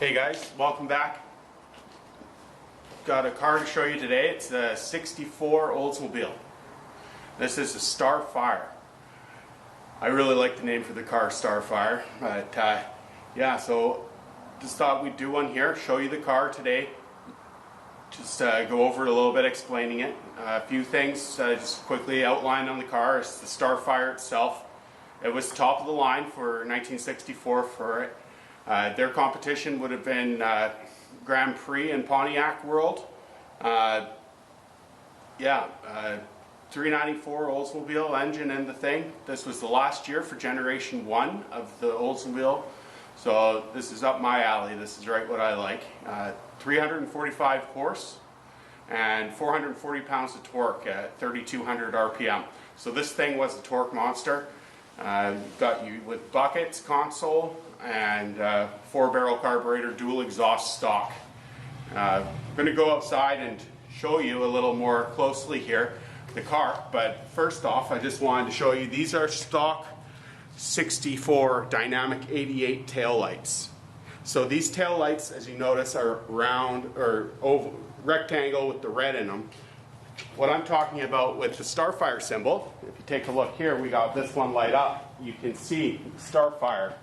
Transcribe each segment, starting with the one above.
Hey guys, welcome back. Got a car to show you today. It's a 64 Oldsmobile. This is a Starfire. I really like the name for the car, Starfire. But yeah, so just thought we'd do one here, show you the car today. Just go over it a little bit, explaining it. A few things just quickly outlined on the car is the Starfire itself. It was top of the line for 1964 for it. Their competition would have been Grand Prix and Pontiac World. 394 Oldsmobile engine in the thing. This was the last year for generation 1 of the Oldsmobile. So this is up my alley. This is right what I like. 345 horse and 440 pounds of torque at 3,200 RPM. So this thing was a torque monster. Got you with buckets, console, and 4-barrel carburetor, dual exhaust stock. I'm going to go outside and show you a little more closely here the car, but first off I just wanted to show you these are stock 64 dynamic 88 tail lights. So these tail lights, as you notice, are round or oval, rectangle with the red in them. What I'm talking about with the Starfire symbol, if you take a look here, we got this one light up. You can see Starfire.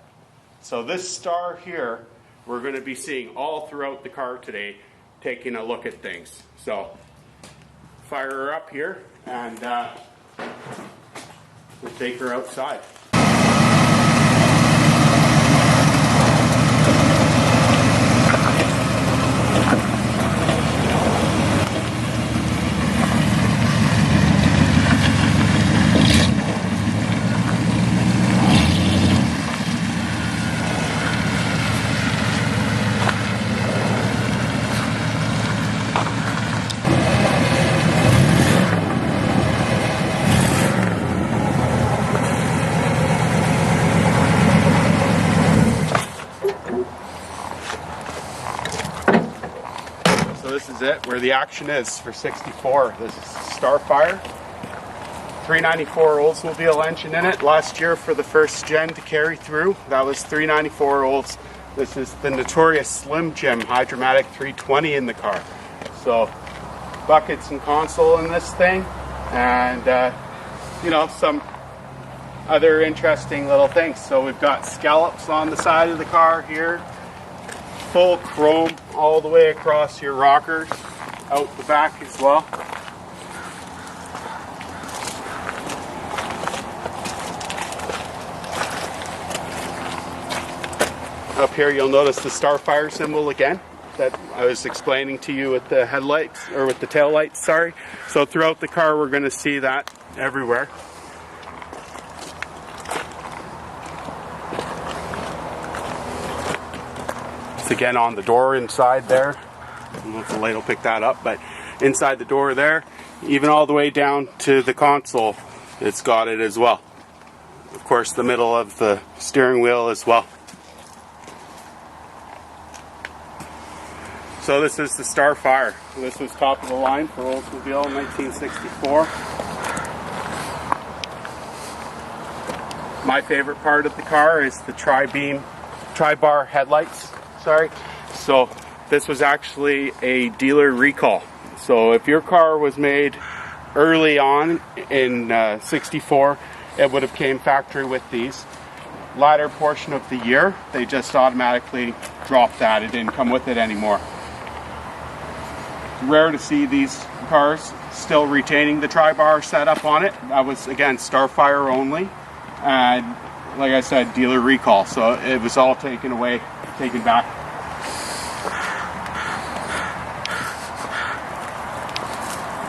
So this star here, we're going to be seeing all throughout the car today, taking a look at things. So fire her up here, and we'll take her outside. So this is it, where the action is for 64. This is Starfire. 394 Oldsmobile engine in it. Last year for the first gen to carry through, that was 394 Olds. This is the notorious Slim Jim Hydromatic 320 in the car. So buckets and console in this thing, and you know, some other interesting little things. So we've got scallops on the side of the car here. Full chrome all the way across your rockers, out the back as well. Up here you'll notice the Starfire symbol again that I was explaining to you with the headlights, or with the tail lights, sorry. So throughout the car we're going to see that everywhere. Again on the door inside there. I don't know if the light will pick that up, but inside the door there, even all the way down to the console, it's got it as well. Of course, the middle of the steering wheel as well. So this is the Starfire. This was top of the line for Oldsmobile in 1964. My favorite part of the car is the tri-bar headlights. So this was actually a dealer recall. So if your car was made early on in 64, it would have came factory with these. Latter portion of the year, they just automatically dropped that. It didn't come with it anymore. It's rare to see these cars still retaining the tri-bar setup on it. That was, again, Starfire only. And like I said, dealer recall. So it was all taken away, taken back.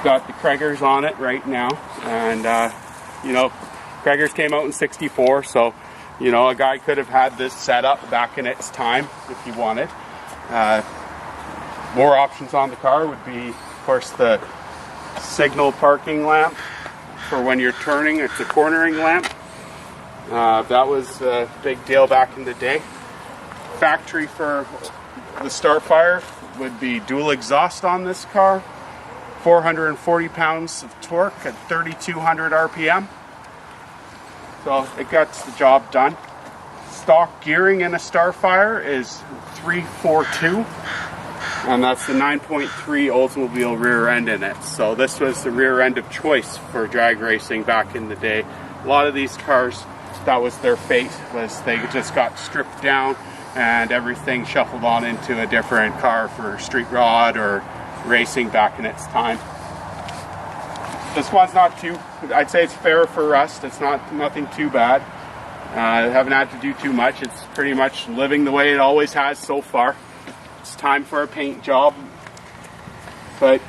Got the Craigers on it right now, and you know, Craigers came out in 64, so you know, a guy could have had this set up back in its time if he wanted. More options on the car would be, of course, the signal parking lamp for when you're turning. It's a cornering lamp. That was a big deal back in the day. Factory for the Starfire would be dual exhaust on this car. 440 pounds of torque at 3,200 RPM. So it gets the job done. stock gearing in a Starfire is 342, and that's the 9.3 Oldsmobile rear end in it. So this was the rear end of choice for drag racing back in the day. A lot of these cars, that was their fate, was they just got stripped down and everything shuffled on into a different car for street rod or racing back in its time. This one's not too, I'd say it's fair for rust. It's nothing too bad. I haven't had to do too much. It's pretty much living the way it always has so far. It's time for a paint job, but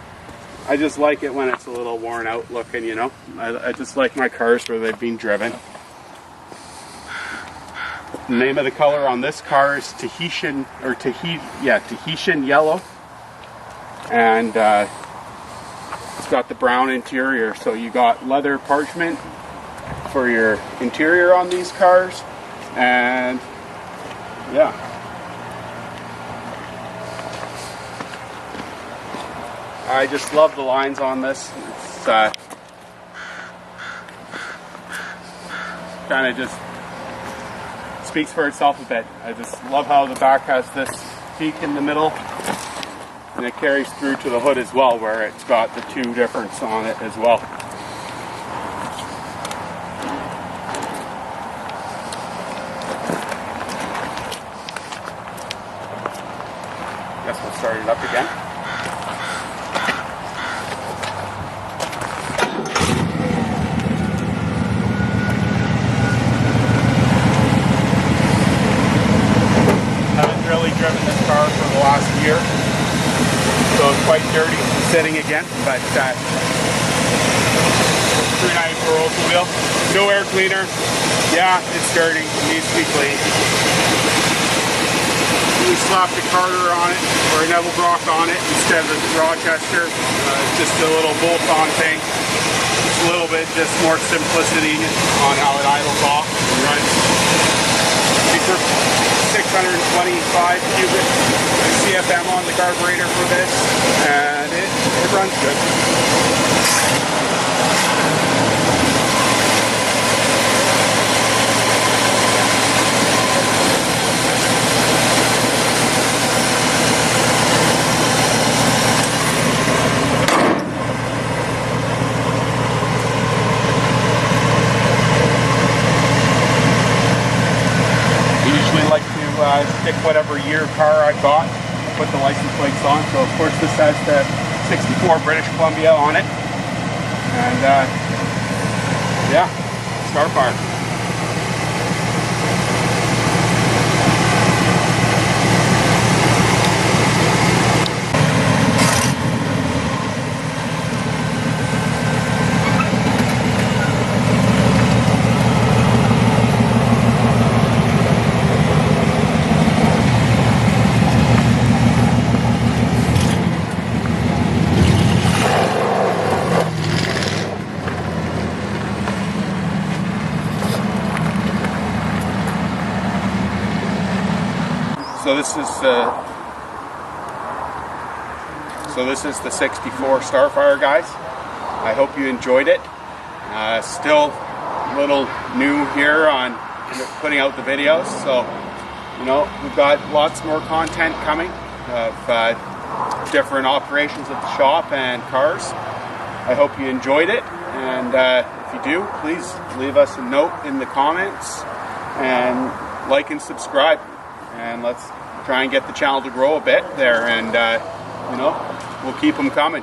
I just like it when it's a little worn out looking, you know. I just like my cars where they've been driven. The name of the color on this car is Tahitian yellow, and it's got the brown interior. So you got leather parchment for your interior on these cars, and yeah. I just love the lines on this. It's kind of just speaks for itself a bit. I just love how the back has this peak in the middle, and it carries through to the hood as well, where it's got the two difference on it as well. Guess we'll start it up again. Driven this car for the last year, so it's quite dirty from sitting again, but 394 Oldsmobile. No air cleaner. Yeah, it's dirty. It needs to be cleaned. We slapped a Carter on it, or a Neville Brock on it instead of the Rochester. Just a little bolt-on thing. Just a little bit, just more simplicity on how it idles off and runs. 625 cubic CFM on the carburetor for this, and it runs good. Stick whatever year car I got, put the license plates on. So of course this has the 64 British Columbia on it, and yeah, Starfire. So this is the 64 Starfire, guys. I hope you enjoyed it. Still a little new here on putting out the videos, so you know, we've got lots more content coming of different operations at the shop and cars. I hope you enjoyed it, and if you do, please leave us a note in the comments and like and subscribe, and let's try and get the channel to grow a bit there, and you know, we'll keep them coming.